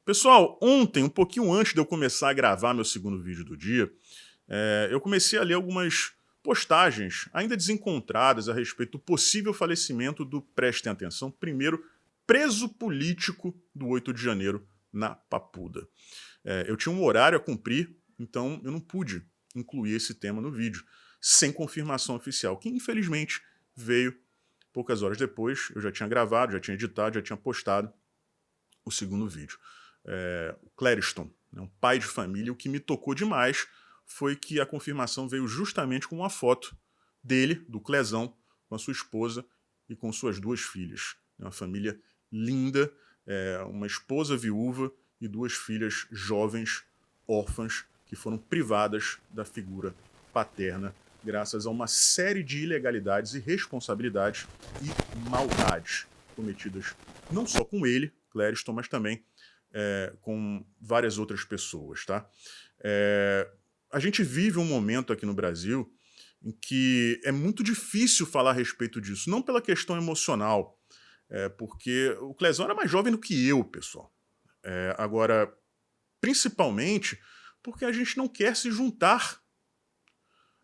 Pessoal, ontem, um pouquinho antes de eu começar a gravar meu segundo vídeo do dia, eu comecei a ler algumas postagens ainda desencontradas a respeito do possível falecimento do, prestem atenção, primeiro preso político do 8 de janeiro na Papuda. Eu tinha um horário a cumprir, então eu não pude incluir esse tema no vídeo, sem confirmação oficial, que infelizmente veio poucas horas depois. Eu já tinha gravado, já tinha editado, já tinha postado o segundo vídeo. O Clériston, um pai de família, o que me tocou demais foi que a confirmação veio justamente com uma foto dele, do Clezão, com a sua esposa e com suas duas filhas. Uma família linda, uma esposa viúva e duas filhas jovens, órfãs, que foram privadas da figura paterna graças a uma série de ilegalidades, irresponsabilidades e maldades cometidas não só com ele, Clériston, mas também com várias outras pessoas. Tá? A gente vive um momento aqui no Brasil em que é muito difícil falar a respeito disso, não pela questão emocional, porque o Clezão era mais jovem do que eu, pessoal. Agora, principalmente porque a gente não quer se juntar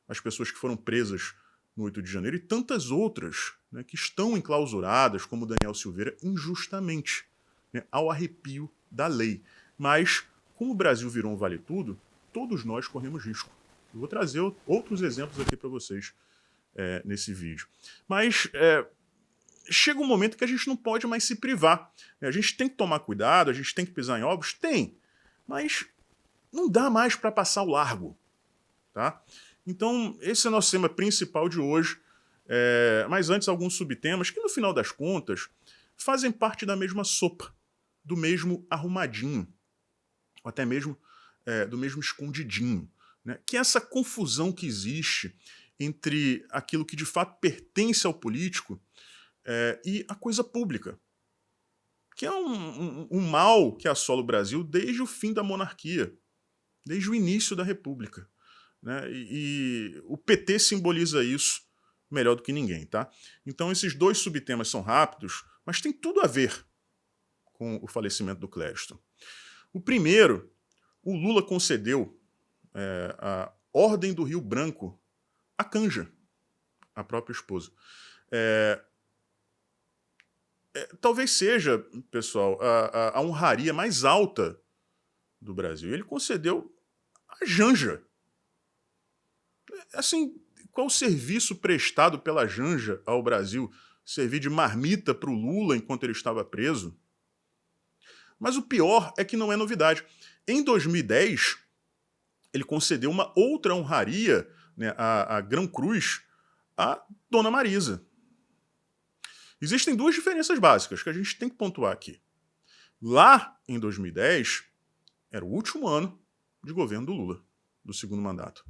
às pessoas que foram presas no 8 de janeiro e tantas outras, né, que estão enclausuradas, como Daniel Silveira, injustamente, né, ao arrepio da lei. Mas, como o Brasil virou um vale-tudo, todos nós corremos risco. Eu vou trazer outros exemplos aqui para vocês nesse vídeo. Mas chega um momento que a gente não pode mais se privar. A gente tem que tomar cuidado, a gente tem que pisar em ovos? Tem. Mas não dá mais para passar o largo. Tá? Então, esse é o nosso tema principal de hoje. Mas antes, alguns subtemas que, no final das contas, fazem parte da mesma sopa, do mesmo arrumadinho, ou até mesmo do mesmo escondidinho. Né? Que é essa confusão que existe entre aquilo que de fato pertence ao político e a coisa pública, que é um mal que assola o Brasil desde o fim da monarquia, desde o início da República. Né? E o PT simboliza isso melhor do que ninguém. Tá? Então esses dois subtemas são rápidos, mas tem tudo a ver com o falecimento do Clériston. O primeiro, o Lula concedeu a Ordem do Rio Branco à Canja, a própria esposa. Talvez seja, pessoal, a honraria mais alta do Brasil. Ele concedeu a Janja. Assim, qual o serviço prestado pela Janja ao Brasil? Servir de marmita para o Lula enquanto ele estava preso? Mas o pior é que não é novidade. Em 2010, ele concedeu uma outra honraria, né, a Grão Cruz, a Dona Marisa. Existem duas diferenças básicas que a gente tem que pontuar aqui. Lá, em 2010, era o último ano de governo do Lula, do segundo mandato.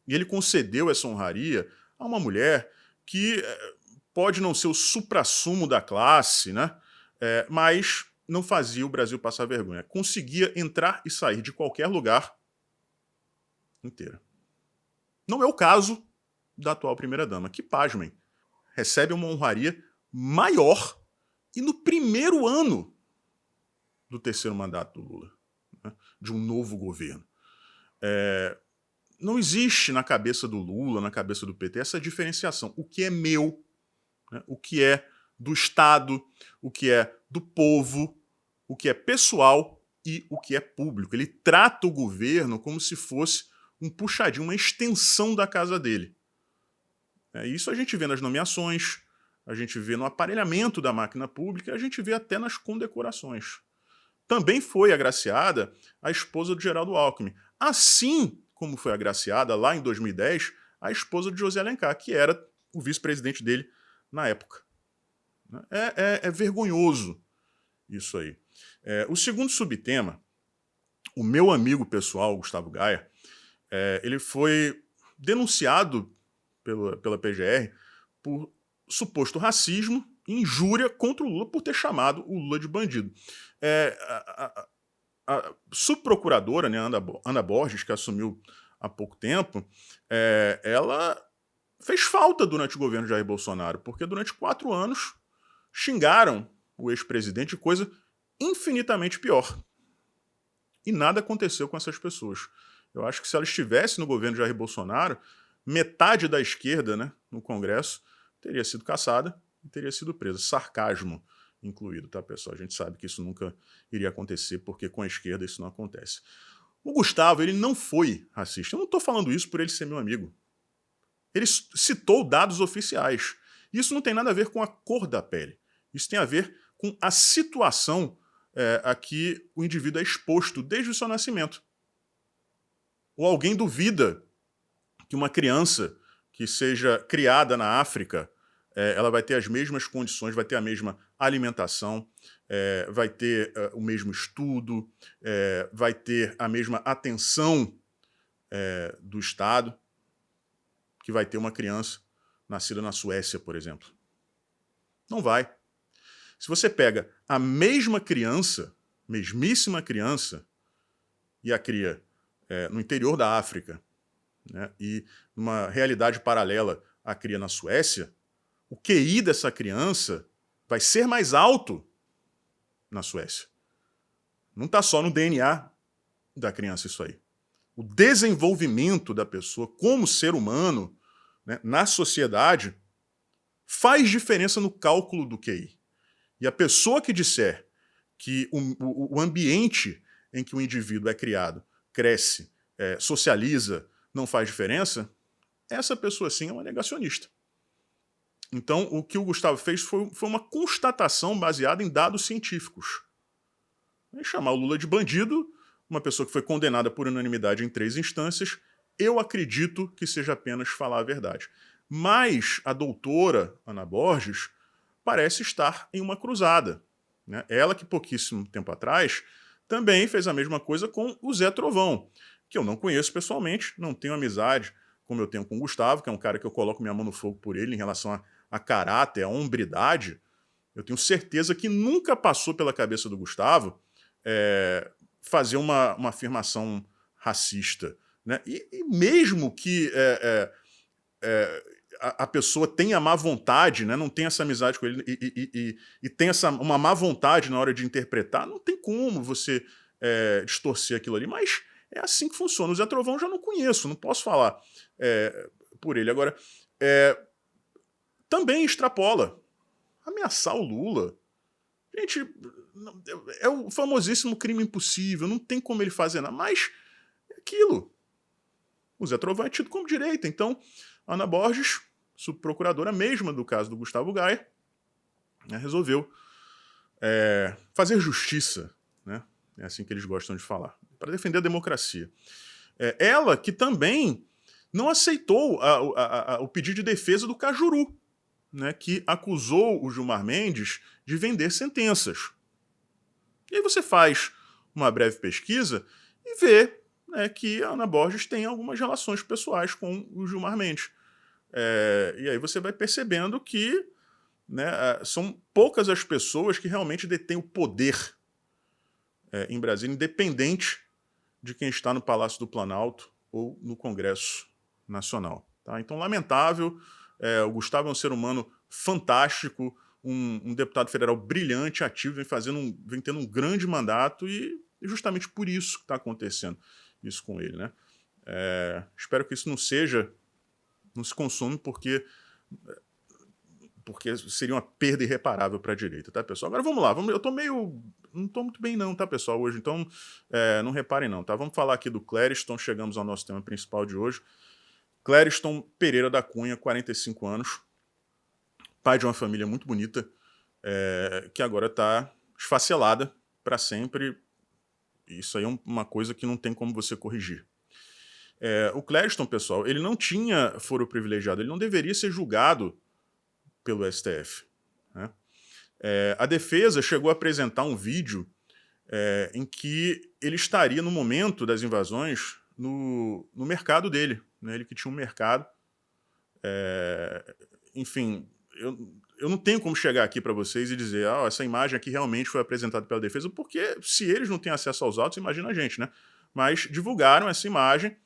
E ele concedeu essa honraria a uma mulher que pode não ser o suprassumo da classe, né? Mas não fazia o Brasil passar vergonha. Conseguia entrar e sair de qualquer lugar inteira. Não é o caso da atual primeira-dama, que, pasmem, recebe uma honraria maior e no primeiro ano do terceiro mandato do Lula, né? De um novo governo. Não existe na cabeça do Lula, na cabeça do PT, essa diferenciação. O que é meu, né? O que é do Estado, o que é do povo, o que é pessoal e o que é público. Ele trata o governo como se fosse um puxadinho, uma extensão da casa dele. Isso a gente vê nas nomeações, a gente vê no aparelhamento da máquina pública, a gente vê até nas condecorações. Também foi agraciada a esposa do Geraldo Alckmin. Assim como foi agraciada lá em 2010 a esposa de José Alencar, que era o vice-presidente dele na época. É vergonhoso isso aí. O segundo subtema, o meu amigo pessoal, Gustavo Gaia, ele foi denunciado pela PGR por suposto racismo e injúria contra o Lula por ter chamado o Lula de bandido. A subprocuradora, né, Ana Borges, que assumiu há pouco tempo, ela fez falta durante o governo de Jair Bolsonaro, porque durante 4 anos xingaram o ex-presidente de coisa infinitamente pior. E nada aconteceu com essas pessoas. Eu acho que se ela estivesse no governo Jair Bolsonaro, metade da esquerda, né, no Congresso teria sido caçada e teria sido presa. Sarcasmo incluído, tá, pessoal? A gente sabe que isso nunca iria acontecer, porque com a esquerda isso não acontece. O Gustavo, ele não foi racista. Eu não estou falando isso por ele ser meu amigo. Ele citou dados oficiais. Isso não tem nada a ver com a cor da pele. Isso tem a ver com a situação a que o indivíduo é exposto desde o seu nascimento. Ou alguém duvida que uma criança que seja criada na África, ela vai ter as mesmas condições, vai ter a mesma alimentação, vai ter o mesmo estudo, vai ter a mesma atenção do Estado que vai ter uma criança nascida na Suécia, por exemplo. Não vai. Se você pega a mesma criança, mesmíssima criança, e a cria no interior da África, né, e numa realidade paralela a cria na Suécia, o QI dessa criança vai ser mais alto na Suécia. Não está só no DNA da criança isso aí. O desenvolvimento da pessoa como ser humano, né, na sociedade faz diferença no cálculo do QI. E a pessoa que disser que o ambiente em que o indivíduo é criado, cresce, socializa, não faz diferença, essa pessoa sim é uma negacionista. Então, o que o Gustavo fez foi uma constatação baseada em dados científicos. E chamar o Lula de bandido, uma pessoa que foi condenada por unanimidade em 3 instâncias, eu acredito que seja apenas falar a verdade. Mas a doutora Ana Borges parece estar em uma cruzada, né? Ela que pouquíssimo tempo atrás também fez a mesma coisa com o Zé Trovão, que eu não conheço pessoalmente, não tenho amizade como eu tenho com o Gustavo, que é um cara que eu coloco minha mão no fogo por ele em relação a caráter, a hombridade. Eu tenho certeza que nunca passou pela cabeça do Gustavo fazer uma afirmação racista, né? E mesmo que a pessoa tenha má vontade, né, não tem essa amizade com ele e tem uma má vontade na hora de interpretar, não tem como você distorcer aquilo ali, mas é assim que funciona. O Zé Trovão eu já não conheço, não posso falar por ele. Agora, também extrapola. Ameaçar o Lula. Gente, é o famosíssimo crime impossível, não tem como ele fazer nada, mas é aquilo. O Zé Trovão é tido como direita, então Ana Borges, subprocuradora mesma do caso do Gustavo Gaia, né, resolveu fazer justiça, né? É assim que eles gostam de falar, para defender a democracia. Ela que também não aceitou o pedido de defesa do Cajuru, né, que acusou o Gilmar Mendes de vender sentenças. E aí você faz uma breve pesquisa e vê, né, que a Ana Borges tem algumas relações pessoais com o Gilmar Mendes. E aí você vai percebendo que, né, são poucas as pessoas que realmente detêm o poder em Brasília, independente de quem está no Palácio do Planalto ou no Congresso Nacional. Tá? Então, lamentável. O Gustavo é um ser humano fantástico, um deputado federal brilhante, ativo, vem tendo um grande mandato e justamente por isso que está acontecendo isso com ele, né? Espero que isso não se consuma, porque seria uma perda irreparável para a direita, tá, pessoal? Agora vamos lá, não estou muito bem não, tá, pessoal, hoje, então não reparem não, tá? Vamos falar aqui do Clériston, chegamos ao nosso tema principal de hoje. Clériston Pereira da Cunha, 45 anos, pai de uma família muito bonita, que agora está esfacelada para sempre. Isso aí é uma coisa que não tem como você corrigir. O Clériston, pessoal, ele não tinha foro privilegiado, ele não deveria ser julgado pelo STF. Né? A defesa chegou a apresentar um vídeo em que ele estaria, no momento das invasões, no mercado dele, né? Ele que tinha um mercado. Enfim, eu não tenho como chegar aqui para vocês e dizer essa imagem aqui realmente foi apresentada pela defesa, porque se eles não têm acesso aos autos, imagina a gente, né? Mas divulgaram essa imagem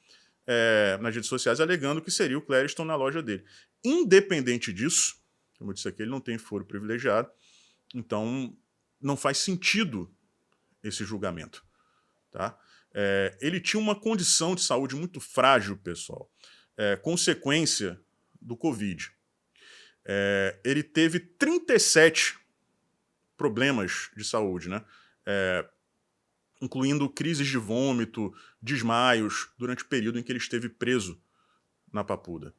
nas redes sociais alegando que seria o Clériston na loja dele. Independente disso, como eu disse aqui, ele não tem foro privilegiado, então não faz sentido esse julgamento. tá? Ele tinha uma condição de saúde muito frágil, pessoal, consequência do Covid. Ele teve 37 problemas de saúde, né? Incluindo crises de vômito, desmaios, durante o período em que ele esteve preso na Papuda.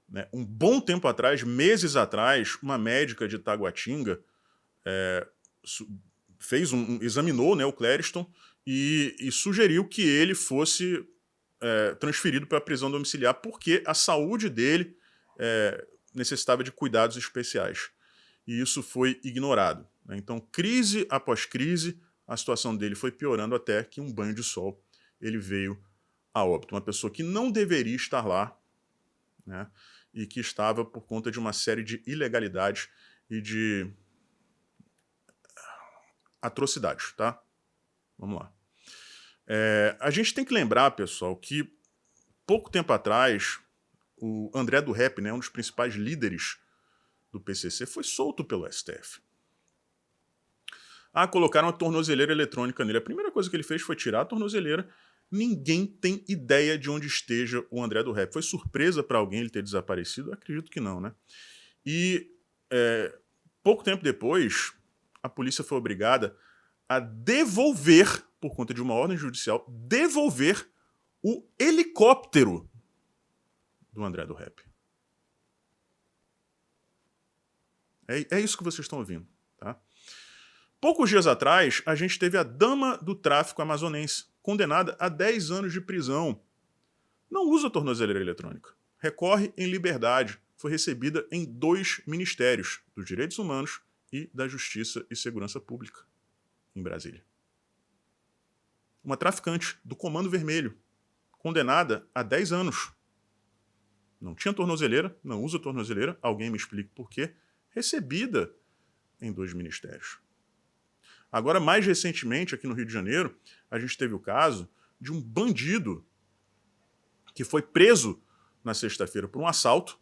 Né? Um bom tempo atrás, meses atrás, uma médica de Taguatinga examinou, né, o Clériston e sugeriu que ele fosse transferido para a prisão domiciliar porque a saúde dele necessitava de cuidados especiais. E isso foi ignorado. Né? Então, crise após crise, a situação dele foi piorando até que um banho de sol ele veio a óbito. Uma pessoa que não deveria estar lá, né? E que estava por conta de uma série de ilegalidades e de atrocidades, tá? Vamos lá. A gente tem que lembrar, pessoal, que pouco tempo atrás, o André do Rap, né, um dos principais líderes do PCC, foi solto pelo STF. Colocaram uma tornozeleira eletrônica nele. A primeira coisa que ele fez foi tirar a tornozeleira. Ninguém tem ideia de onde esteja o André do Rap. Foi surpresa para alguém ele ter desaparecido? Eu acredito que não, né? E pouco tempo depois, a polícia foi obrigada a devolver, por conta de uma ordem judicial, devolver o helicóptero do André do Rap. É isso que vocês estão ouvindo, tá? Poucos dias atrás, a gente teve a dama do tráfico amazonense, condenada a 10 anos de prisão. Não usa tornozeleira eletrônica. Recorre em liberdade. Foi recebida em 2 ministérios, dos Direitos Humanos e da Justiça e Segurança Pública, em Brasília. Uma traficante do Comando Vermelho, condenada a 10 anos. Não tinha tornozeleira, não usa tornozeleira, alguém me explique por quê. Recebida em 2 ministérios. Agora, mais recentemente, aqui no Rio de Janeiro, a gente teve o caso de um bandido que foi preso na sexta-feira por um assalto,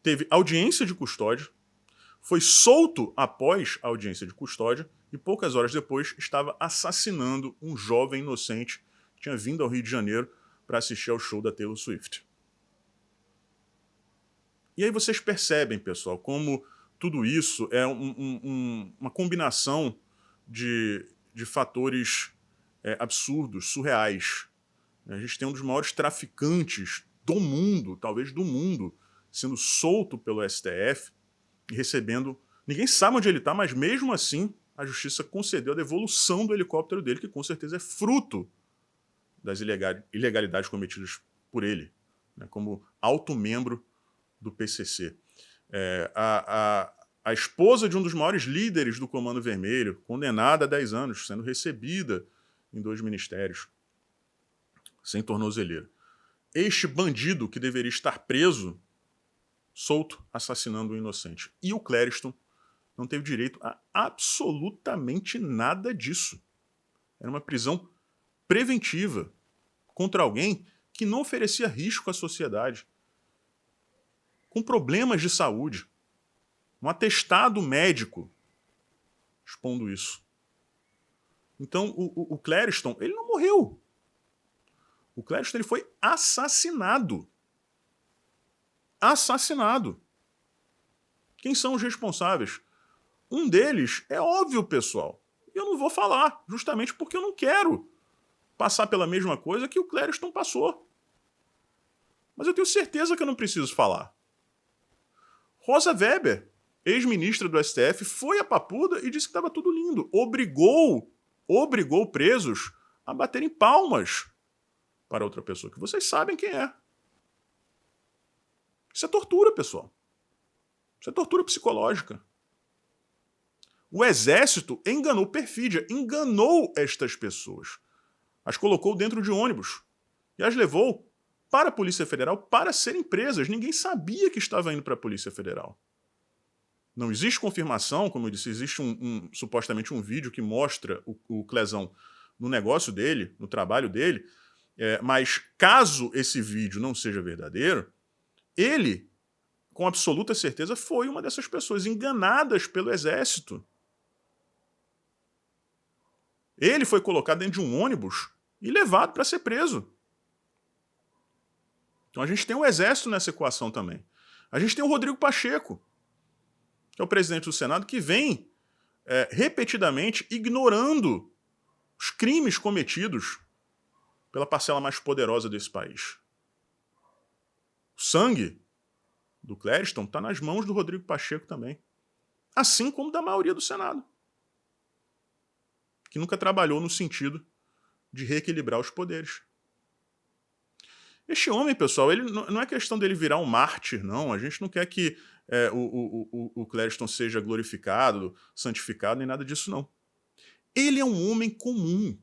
teve audiência de custódia, foi solto após a audiência de custódia e poucas horas depois estava assassinando um jovem inocente que tinha vindo ao Rio de Janeiro para assistir ao show da Taylor Swift. E aí vocês percebem, pessoal, como tudo isso é uma combinação de fatores absurdos, surreais. A gente tem um dos maiores traficantes do mundo, talvez do mundo, sendo solto pelo STF e recebendo... Ninguém sabe onde ele está, mas mesmo assim a justiça concedeu a devolução do helicóptero dele, que com certeza é fruto das ilegalidades cometidas por ele, né, como alto membro do PCC. A esposa de um dos maiores líderes do Comando Vermelho, condenada a 10 anos, sendo recebida em 2 ministérios, sem tornozeleira. Este bandido que deveria estar preso, solto, assassinando um inocente. E o Clériston não teve direito a absolutamente nada disso. Era uma prisão preventiva contra alguém que não oferecia risco à sociedade, com problemas de saúde. Um atestado médico expondo isso. Então, o Clériston, ele não morreu. O Clériston, ele foi assassinado. Assassinado. Quem são os responsáveis? Um deles é óbvio, pessoal. Eu não vou falar, justamente porque eu não quero passar pela mesma coisa que o Clériston passou. Mas eu tenho certeza que eu não preciso falar. Rosa Weber, ex-ministra do STF, foi a Papuda e disse que estava tudo lindo. Obrigou presos a baterem palmas para outra pessoa, que vocês sabem quem é. Isso é tortura, pessoal. Isso é tortura psicológica. O Exército enganou perfídia, enganou estas pessoas. As colocou dentro de ônibus e as levou para a Polícia Federal para serem presas. Ninguém sabia que estava indo para a Polícia Federal. Não existe confirmação, como eu disse, existe supostamente um vídeo que mostra o Clezão no negócio dele, no trabalho dele, mas caso esse vídeo não seja verdadeiro, ele, com absoluta certeza, foi uma dessas pessoas enganadas pelo Exército. Ele foi colocado dentro de um ônibus e levado para ser preso. Então a gente tem o Exército nessa equação também. A gente tem o Rodrigo Pacheco, que é o presidente do Senado, que vem repetidamente ignorando os crimes cometidos pela parcela mais poderosa desse país. O sangue do Clériston está nas mãos do Rodrigo Pacheco também. Assim como da maioria do Senado, que nunca trabalhou no sentido de reequilibrar os poderes. Este homem, pessoal, ele não é questão dele virar um mártir, não. A gente não quer que o Clériston seja glorificado, santificado, nem nada disso, não. Ele é um homem comum.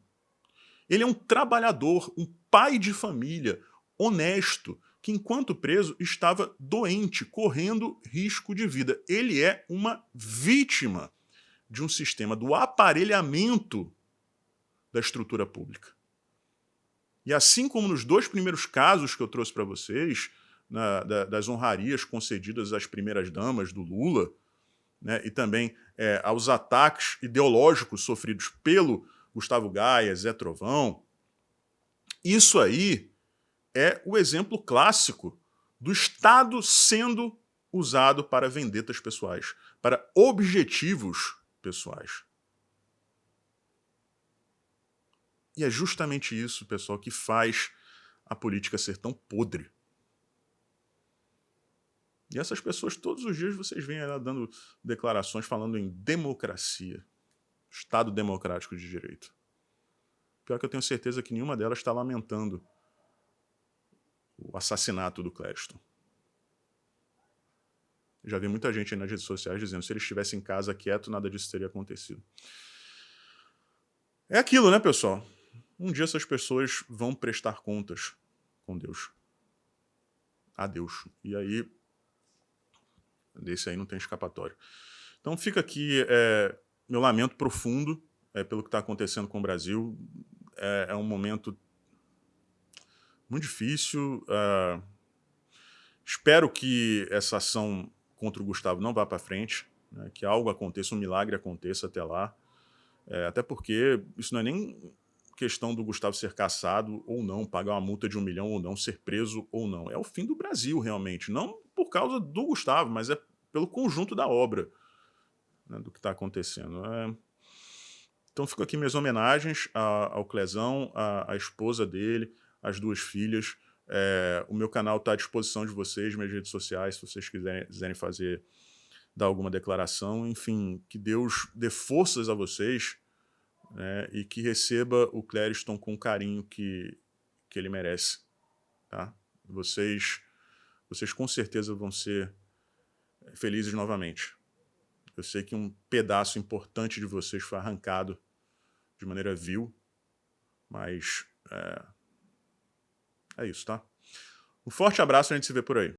Ele é um trabalhador, um pai de família, honesto, que enquanto preso estava doente, correndo risco de vida. Ele é uma vítima de um sistema do aparelhamento da estrutura pública. E assim como nos 2 primeiros casos que eu trouxe para vocês, das honrarias concedidas às primeiras damas do Lula, né, e também aos ataques ideológicos sofridos pelo Gustavo Gaia, Zé Trovão, isso aí é o exemplo clássico do Estado sendo usado para vendetas pessoais, para objetivos pessoais. E é justamente isso, pessoal, que faz a política ser tão podre. E essas pessoas, todos os dias, vocês veem ela dando declarações falando em democracia, Estado democrático de direito. Pior que eu tenho certeza que nenhuma delas está lamentando o assassinato do Clériston. Já vi muita gente aí nas redes sociais dizendo que se ele estivesse em casa quieto, nada disso teria acontecido. É aquilo, né, pessoal? Um dia essas pessoas vão prestar contas com Deus. A Deus. E aí, desse aí não tem escapatória. Então fica aqui meu lamento profundo pelo que está acontecendo com o Brasil. É um momento muito difícil. Espero que essa ação contra o Gustavo não vá para frente, né, que algo aconteça, um milagre aconteça até lá. Até porque isso não é nem questão do Gustavo ser cassado ou não, pagar uma multa de 1 milhão ou não, ser preso ou não. É o fim do Brasil, realmente. Não por causa do Gustavo, mas é pelo conjunto da obra, né, do que está acontecendo. Então ficam aqui minhas homenagens ao Clezão, à esposa dele, às 2 filhas. O meu canal está à disposição de vocês, minhas redes sociais, se vocês quiserem dar alguma declaração. Enfim, que Deus dê forças a vocês, né, e que receba o Clériston com o carinho que ele merece. Tá? Vocês com certeza vão ser felizes novamente. Eu sei que um pedaço importante de vocês foi arrancado de maneira vil, mas é isso, tá? Um forte abraço e a gente se vê por aí.